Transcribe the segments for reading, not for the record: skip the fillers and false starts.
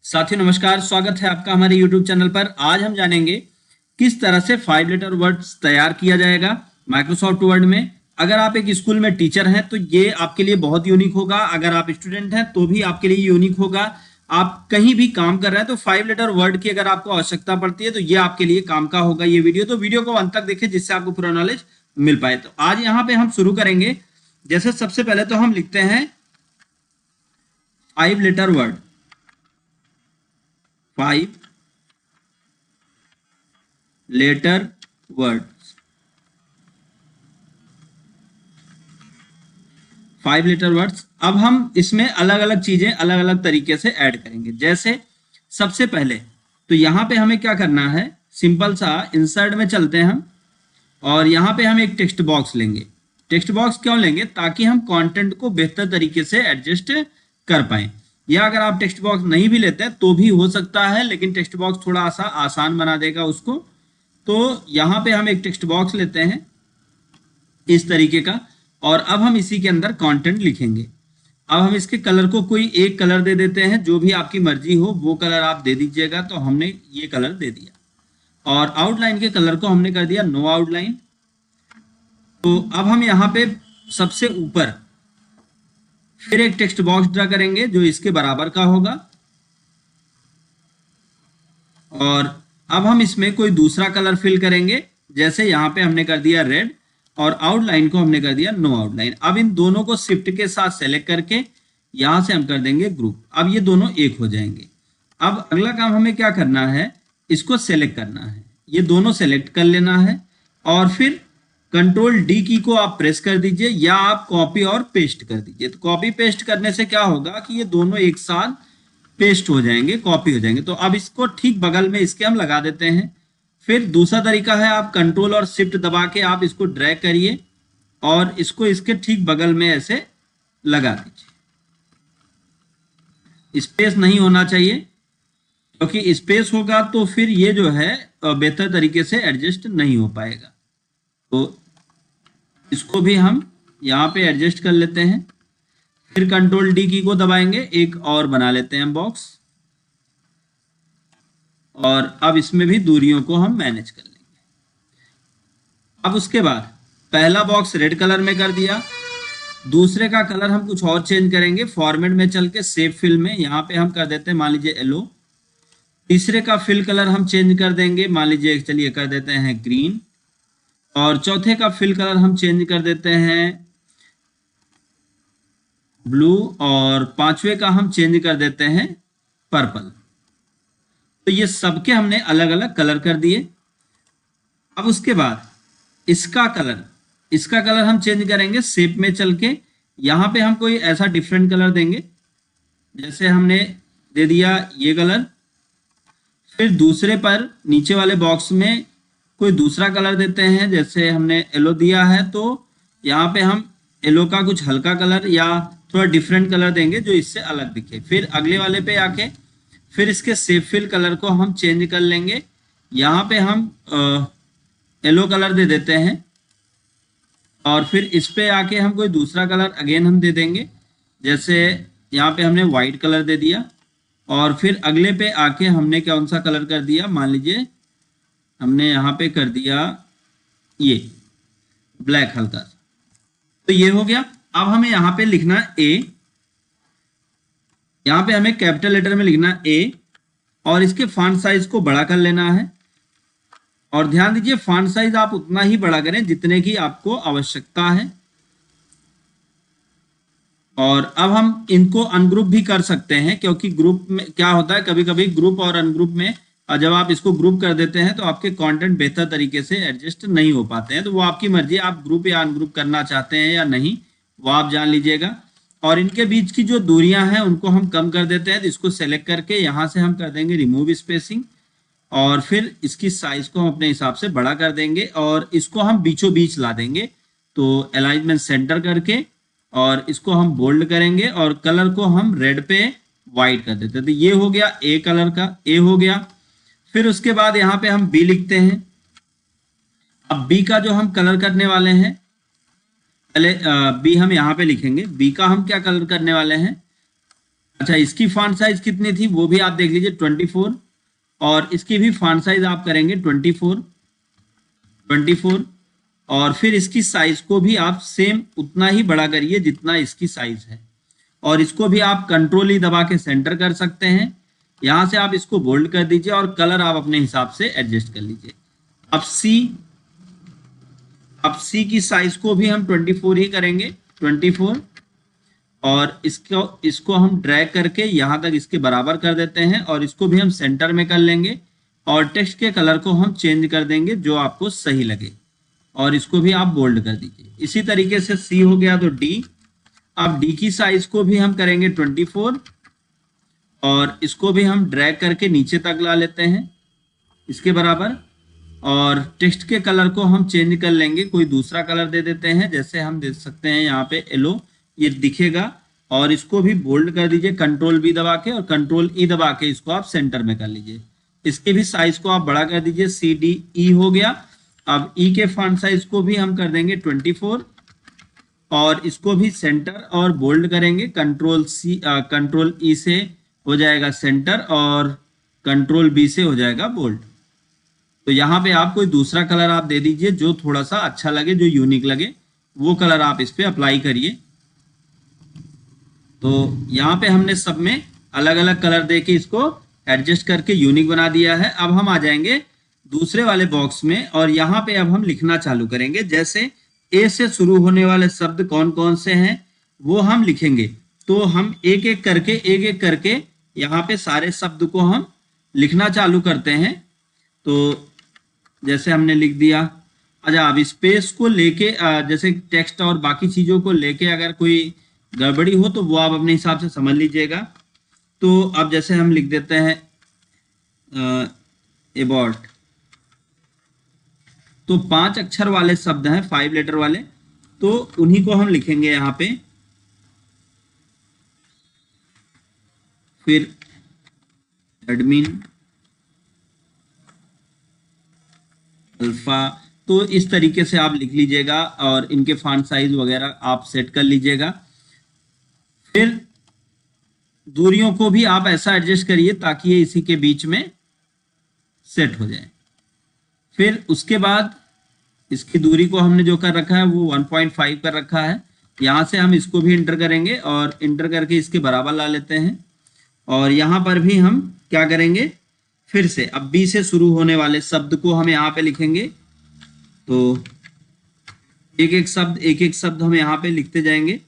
साथियों नमस्कार, स्वागत है आपका हमारे YouTube चैनल पर। आज हम जानेंगे किस तरह से 5 लेटर वर्ड्स तैयार किया जाएगा माइक्रोसॉफ्ट वर्ड में। अगर आप एक स्कूल में टीचर हैं तो ये आपके लिए बहुत यूनिक होगा। अगर आप स्टूडेंट हैं तो भी आपके लिए यूनिक होगा। आप कहीं भी काम कर रहे हैं तो 5 लेटर वर्ड की अगर आपको आवश्यकता पड़ती है तो ये आपके लिए काम का होगा ये वीडियो। तो वीडियो को अंत तक देखें जिससे आपको पूरा नॉलेज मिल पाए। तो आज यहाँ पे हम शुरू करेंगे। जैसे सबसे पहले तो हम लिखते हैं 5 letter word. 5 letter word. 5 letter words. अब हम इसमें अलग अलग चीजें अलग अलग तरीके से ऐड करेंगे। जैसे सबसे पहले तो यहां पे हमें क्या करना है, सिंपल सा इंसर्ट में चलते हैं हम और यहां पे हम एक टेक्स्ट बॉक्स लेंगे। टेक्स्ट बॉक्स क्यों लेंगे? ताकि हम कंटेंट को बेहतर तरीके से एडजस्ट कर पाए। या अगर आप टेक्स्ट बॉक्स नहीं भी लेते हैं तो भी हो सकता है, लेकिन टेक्स्ट बॉक्स थोड़ा सा आसान बना देगा उसको। तो यहाँ पे हम एक टेक्स्ट बॉक्स लेते हैं इस तरीके का और अब हम इसी के अंदर कंटेंट लिखेंगे। अब हम इसके कलर को कोई एक कलर दे देते हैं, जो भी आपकी मर्जी हो वो कलर आप दे दीजिएगा। तो हमने ये कलर दे दिया और आउटलाइन के कलर को हमने कर दिया नो आउटलाइन। तो अब हम यहाँ पे सबसे ऊपर फिर एक टेक्स्ट बॉक्स ड्रा करेंगे जो इसके बराबर का होगा और अब हम इसमें कोई दूसरा कलर फिल करेंगे। जैसे यहाँ पे हमने कर दिया रेड और आउटलाइन को हमने कर दिया नो आउटलाइन। अब इन दोनों को शिफ्ट के साथ सेलेक्ट करके यहां से हम कर देंगे ग्रुप। अब ये दोनों एक हो जाएंगे। अब अगला काम हमें क्या करना है, इसको सेलेक्ट करना है। ये दोनों सेलेक्ट कर लेना है और फिर कंट्रोल डी की को आप प्रेस कर दीजिए या आप कॉपी और पेस्ट कर दीजिए। तो कॉपी पेस्ट करने से क्या होगा कि ये दोनों एक साथ पेस्ट हो जाएंगे, कॉपी हो जाएंगे। तो अब इसको ठीक बगल में इसके हम लगा देते हैं। फिर दूसरा तरीका है, आप कंट्रोल और शिफ्ट दबा के आप इसको ड्रैग करिए और इसको इसके ठीक बगल में ऐसे लगा दीजिए। स्पेस नहीं होना चाहिए, क्योंकि स्पेस होगा तो फिर ये जो है बेहतर तरीके से एडजस्ट नहीं हो पाएगा। तो इसको भी हम यहाँ पे एडजस्ट कर लेते हैं। फिर कंट्रोल डी की को दबाएंगे, एक और बना लेते हैं बॉक्स और अब इसमें भी दूरियों को हम मैनेज कर लेंगे। अब उसके बाद पहला बॉक्स रेड कलर में कर दिया, दूसरे का कलर हम कुछ और चेंज करेंगे। फॉर्मेट में चल के सेव फिल में यहाँ पे हम कर देते हैं मान लीजिए येलो। तीसरे का फिल कलर हम चेंज कर देंगे, मान लीजिए चलिए कर देते हैं ग्रीन। और चौथे का फिल कलर हम चेंज कर देते हैं ब्लू और पांचवे का हम चेंज कर देते हैं पर्पल। तो ये सबके हमने अलग अलग कलर कर दिए। अब उसके बाद इसका कलर हम चेंज करेंगे शेप में चल के। यहां पे हम कोई ऐसा डिफरेंट कलर देंगे, जैसे हमने दे दिया ये कलर। फिर दूसरे पर नीचे वाले बॉक्स में कोई दूसरा कलर देते हैं, जैसे हमने येलो दिया है तो यहाँ पे हम येलो का कुछ हल्का कलर या थोड़ा डिफरेंट कलर देंगे जो इससे अलग दिखे। फिर अगले वाले पे आके फिर इसके शेप फिल कलर को हम चेंज कर लेंगे। यहाँ पे हम येलो कलर दे देते हैं और फिर इस पे आके हम कोई दूसरा कलर अगेन हम दे देंगे, जैसे यहाँ पे हमने वाइट कलर दे दिया। और फिर अगले पे आके हमने कौन सा कलर कर दिया, मान लीजिए हमने यहाँ पे कर दिया ये ब्लैक हल्का सा। तो ये हो गया। अब हमें यहाँ पे लिखना ए, यहाँ पे हमें कैपिटल लेटर में लिखना ए और इसके फॉन्ट साइज को बड़ा कर लेना है। और ध्यान दीजिए फॉन्ट साइज आप उतना ही बड़ा करें जितने की आपको आवश्यकता है। और अब हम इनको अनग्रुप भी कर सकते हैं, क्योंकि ग्रुप में क्या होता है, कभी कभी ग्रुप और अनग्रुप में जब आप इसको ग्रुप कर देते हैं तो आपके कंटेंट बेहतर तरीके से एडजस्ट नहीं हो पाते हैं। तो वो आपकी मर्जी, आप ग्रुप या अनग्रुप करना चाहते हैं या नहीं वो आप जान लीजिएगा। और इनके बीच की जो दूरियां हैं उनको हम कम कर देते हैं। तो इसको सेलेक्ट करके यहाँ से हम कर देंगे रिमूव स्पेसिंग और फिर इसकी साइज को हम अपने हिसाब से बड़ा कर देंगे और इसको हम बीचों बीच ला देंगे। तो अलाइनमेंट सेंटर करके और इसको हम बोल्ड करेंगे और कलर को हम रेड पे वाइट कर देते हैं। तो ये हो गया ए कलर का, ए हो गया। फिर उसके बाद यहाँ पे हम बी लिखते हैं। अब बी का जो हम कलर करने वाले हैं, पहले बी हम यहाँ पे लिखेंगे। बी का हम क्या कलर करने वाले हैं, अच्छा, इसकी फॉन्ट साइज कितनी थी वो भी आप देख लीजिए, 24। और इसकी भी फॉन्ट साइज आप करेंगे 24। और फिर इसकी साइज को भी आप सेम उतना ही बड़ा करिए जितना इसकी साइज है। और इसको भी आप कंट्रोल ही दबा के सेंटर कर सकते हैं। यहां से आप इसको बोल्ड कर दीजिए और कलर आप अपने हिसाब से एडजस्ट कर लीजिए। अब सी की साइज को भी हम 24 ही करेंगे, 24। और इसको इसको हम ड्रैग करके यहां तक इसके बराबर कर देते हैं और इसको भी हम सेंटर में कर लेंगे। और टेक्स्ट के कलर को हम चेंज कर देंगे जो आपको सही लगे। और इसको भी आप बोल्ड कर दीजिए। इसी तरीके से सी हो गया तो डी। अब डी की साइज को भी हम करेंगे 24। और इसको भी हम ड्रैग करके नीचे तक ला लेते हैं इसके बराबर। और टेक्स्ट के कलर को हम चेंज कर लेंगे, कोई दूसरा कलर दे देते हैं। जैसे हम देख सकते हैं यहाँ पे येलो ये दिखेगा। और इसको भी बोल्ड कर दीजिए कंट्रोल बी दबा के, और कंट्रोल ई दबा के इसको आप सेंटर में कर लीजिए। इसके भी साइज को आप बड़ा कर दीजिए, सी डी ई हो गया। अब ई के फॉन्ट साइज को भी हम कर देंगे 24। और इसको भी सेंटर और बोल्ड करेंगे, कंट्रोल ई से हो जाएगा सेंटर और कंट्रोल बी से हो जाएगा बोल्ड। तो यहाँ पे आप कोई दूसरा कलर आप दे दीजिए जो थोड़ा सा अच्छा लगे, जो यूनिक लगे, वो कलर आप इस पे अप्लाई करिए। तो यहाँ पे हमने सब में अलग अलग कलर दे के इसको एडजस्ट करके यूनिक बना दिया है। अब हम आ जाएंगे दूसरे वाले बॉक्स में और यहाँ पे अब हम लिखना चालू करेंगे। जैसे ए से शुरू होने वाले शब्द कौन कौन से हैं वो हम लिखेंगे। तो हम एक एक करके यहाँ पे सारे शब्द को हम लिखना चालू करते हैं। तो जैसे हमने लिख दिया। अच्छा, अब स्पेस को लेके जैसे टेक्स्ट और बाकी चीजों को लेके अगर कोई गड़बड़ी हो तो वो आप अपने हिसाब से समझ लीजिएगा। तो अब जैसे हम लिख देते हैं अबाउट। तो 5 अक्षर वाले शब्द हैं, 5 लेटर वाले, तो उन्हीं को हम लिखेंगे यहाँ पे। फिर एडमिन, अल्फा। तो इस तरीके से आप लिख लीजिएगा और इनके फॉन्ट साइज वगैरह आप सेट कर लीजिएगा। फिर दूरियों को भी आप ऐसा एडजस्ट करिए ताकि ये इसी के बीच में सेट हो जाए। फिर उसके बाद इसकी दूरी को हमने जो कर रखा है वो 1.5 कर रखा है। यहाँ से हम इसको भी इंटर करेंगे और इंटर करके इसके बराबर ला लेते हैं। और यहाँ पर भी हम क्या करेंगे, फिर से अब बी से शुरू होने वाले शब्द को हम यहाँ पे लिखेंगे। तो एक एक शब्द हम यहाँ पे लिखते जाएंगे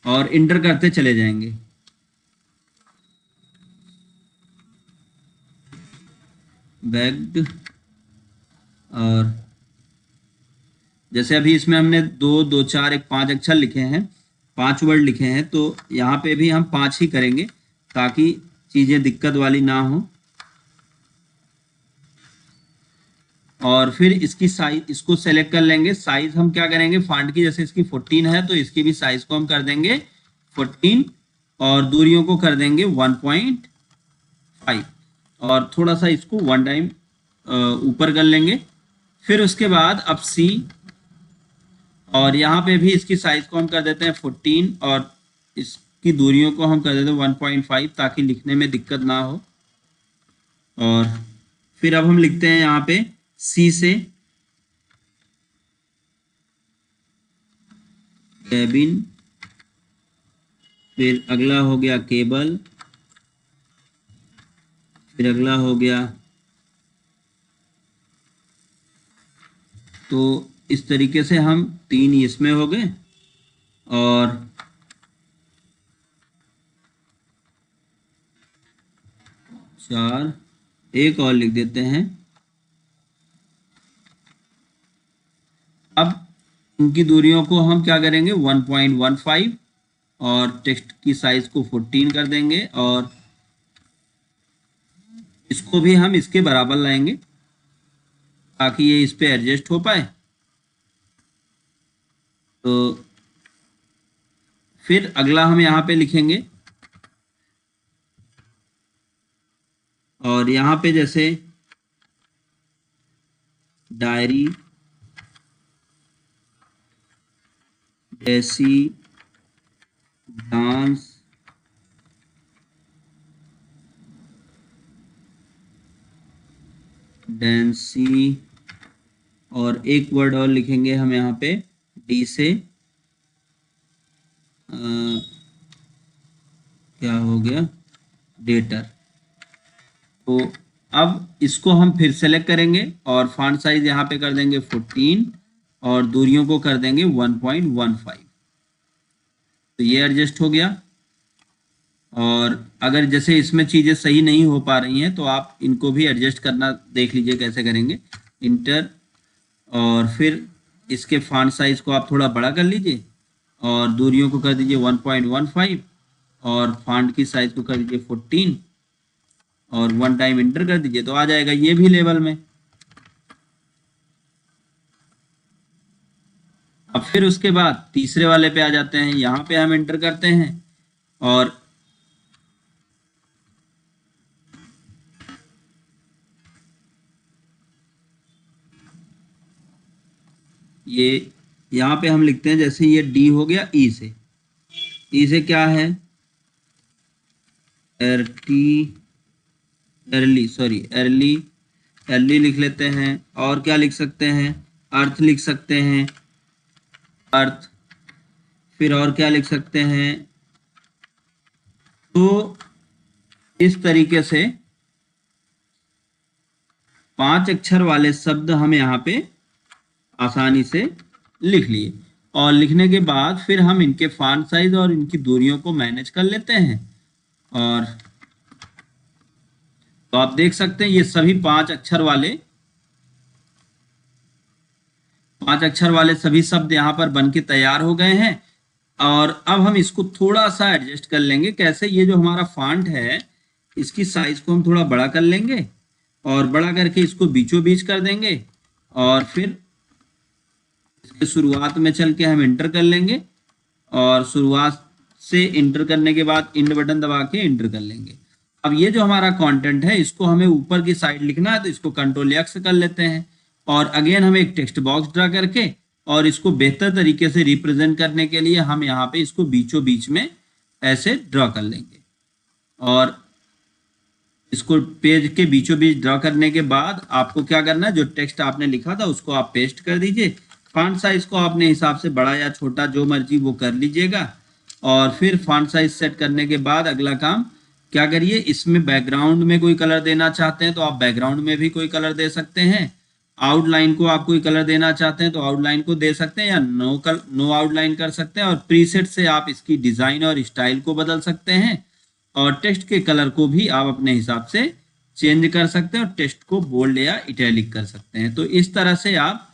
और इंटर करते चले जाएंगे। बैग्ड। और जैसे अभी इसमें हमने 2 2 4 1 5 अक्षर लिखे हैं, 5 वर्ड लिखे हैं, तो यहाँ पे भी हम 5 ही करेंगे ताकि चीजें दिक्कत वाली ना हो। और फिर इसकी साइज, इसको सेलेक्ट कर लेंगे। साइज हम क्या करेंगे, फॉन्ट की जैसे इसकी 14 है तो इसकी भी साइज को हम कर देंगे 14। और दूरियों को कर देंगे 1.5। और थोड़ा सा इसको 1 टाइम ऊपर कर लेंगे। फिर उसके बाद अब सी, और यहाँ पे भी इसकी साइज को हम कर देते हैं 14 और इसकी दूरियों को हम कर देते हैं 1.5 ताकि लिखने में दिक्कत ना हो। और फिर अब हम लिखते हैं यहाँ पे सी से कैबिन। फिर अगला हो गया केबल। फिर अगला हो गया, तो इस तरीके से हम 3 इसमें हो गए। और चार एक और लिख देते हैं। अब उनकी दूरियों को हम क्या करेंगे 1.15 और टेक्स्ट की साइज को 14 कर देंगे और इसको भी हम इसके बराबर लाएंगे ताकि ये इस पे एडजस्ट हो पाए। तो फिर अगला हम यहाँ पे लिखेंगे और यहाँ पे जैसे डायरी, जैसी, डांस डेंसी, और एक वर्ड और लिखेंगे हम यहाँ पे डी से, क्या हो गया, डेटर। तो अब इसको हम फिर सेलेक्ट करेंगे और फॉन्ट साइज यहाँ पे कर देंगे 14 और दूरियों को कर देंगे 1.15। तो ये एडजस्ट हो गया। और अगर जैसे इसमें चीज़ें सही नहीं हो पा रही हैं तो आप इनको भी एडजस्ट करना देख लीजिए कैसे करेंगे। इंटर, और फिर इसके फॉन्ट साइज को आप थोड़ा बड़ा कर लीजिए और दूरियों को कर दीजिए 1.15 और फॉन्ट की साइज को कर दीजिए 14 और 1 टाइम इंटर कर दीजिए, तो आ जाएगा ये भी लेवल में। अब फिर उसके बाद तीसरे वाले पे आ जाते हैं, यहाँ पे हम इंटर करते हैं और ये यहाँ पे हम लिखते हैं, जैसे ये डी हो गया, ई से क्या है, अर्ली लिख लेते हैं। और क्या लिख सकते हैं, अर्थ लिख सकते हैं, अर्थ। फिर और क्या लिख सकते हैं, तो इस तरीके से 5 अक्षर वाले शब्द हम यहाँ पे आसानी से लिख लिए। और लिखने के बाद फिर हम इनके फॉन्ट साइज और इनकी दूरियों को मैनेज कर लेते हैं। और तो आप देख सकते हैं ये सभी 5 अक्षर वाले सभी शब्द यहाँ पर बनके तैयार हो गए हैं। और अब हम इसको थोड़ा सा एडजस्ट कर लेंगे। कैसे, ये जो हमारा फॉन्ट है इसकी साइज को हम थोड़ा बड़ा कर लेंगे और बड़ा करके इसको बीचों बीच कर देंगे और फिर इसके शुरुआत में चल के हम इंटर कर लेंगे और शुरुआत से इंटर करने के बाद इंड बटन दबा के इंटर कर लेंगे। अब ये जो हमारा कंटेंट है इसको हमें ऊपर की साइड लिखना है, तो इसको कंट्रोल एक्स कर लेते हैं और अगेन हम एक टेक्स्ट बॉक्स ड्रा करके और इसको बेहतर तरीके से रिप्रेजेंट करने के लिए हम यहाँ पे इसको बीचों बीच में ऐसे ड्रा कर लेंगे। और इसको पेज के बीचों बीच ड्रा करने के बाद आपको क्या करना है, जो टेक्स्ट आपने लिखा था उसको आप पेस्ट कर दीजिए। फॉन्ट साइज को अपने हिसाब से बड़ा या छोटा जो मर्जी वो कर लीजिएगा। और फिर फॉन्ट साइज सेट करने के बाद अगला काम क्या करिए, इसमें बैकग्राउंड में कोई कलर देना चाहते हैं तो आप बैकग्राउंड में भी कोई कलर दे सकते हैं। आउटलाइन को आप कोई कलर देना चाहते हैं तो आउटलाइन को दे सकते हैं या नो आउटलाइन कर सकते हैं। और प्रीसेट से आप इसकी डिजाइन और स्टाइल को बदल सकते हैं और टेक्स्ट के कलर को भी आप अपने हिसाब से चेंज कर सकते हैं और टेक्स्ट को बोल्ड या इटैलिक कर सकते हैं। तो इस तरह से आप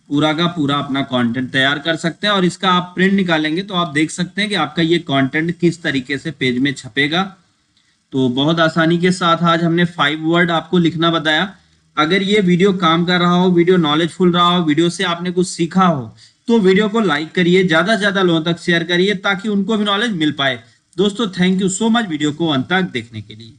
पूरा का पूरा अपना कंटेंट तैयार कर सकते हैं और इसका आप प्रिंट निकालेंगे तो आप देख सकते हैं कि आपका ये कंटेंट किस तरीके से पेज में छपेगा। तो बहुत आसानी के साथ आज हमने 5 वर्ड आपको लिखना बताया। अगर ये वीडियो काम कर रहा हो, वीडियो नॉलेजफुल रहा हो, वीडियो से आपने कुछ सीखा हो तो वीडियो को लाइक करिए, ज्यादा से ज्यादा लोगों तक शेयर करिए ताकि उनको भी नॉलेज मिल पाए। दोस्तों thank you so much video को अंत तक देखने के लिए।